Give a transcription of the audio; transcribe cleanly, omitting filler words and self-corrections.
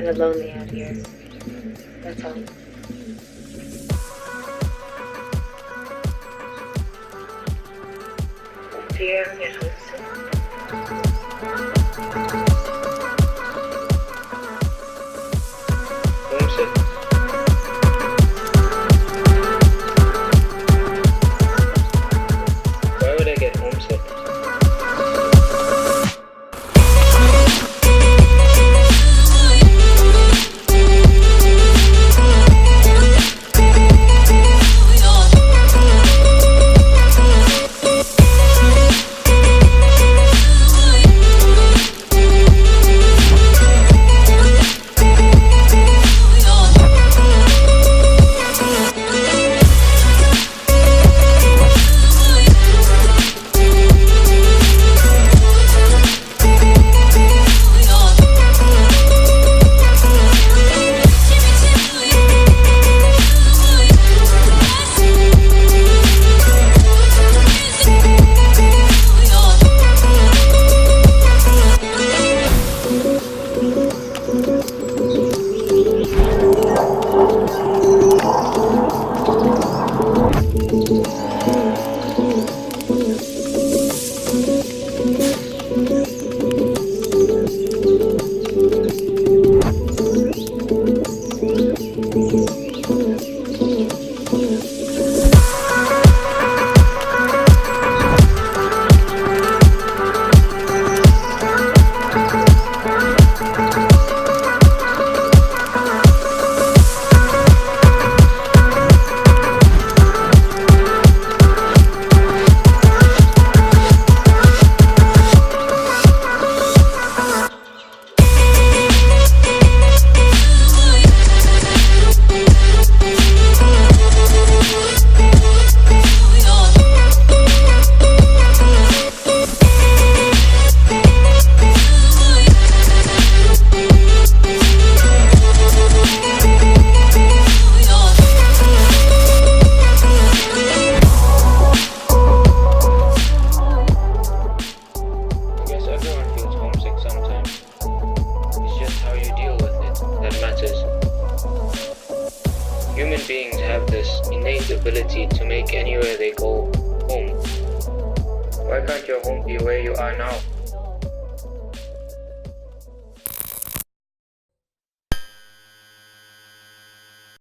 kind of lonely out here. That's all. Diğer yarısı. Homesick. Why would I get homesick? Human beings have this innate ability to make anywhere they go home. Why can't your home be where you are now?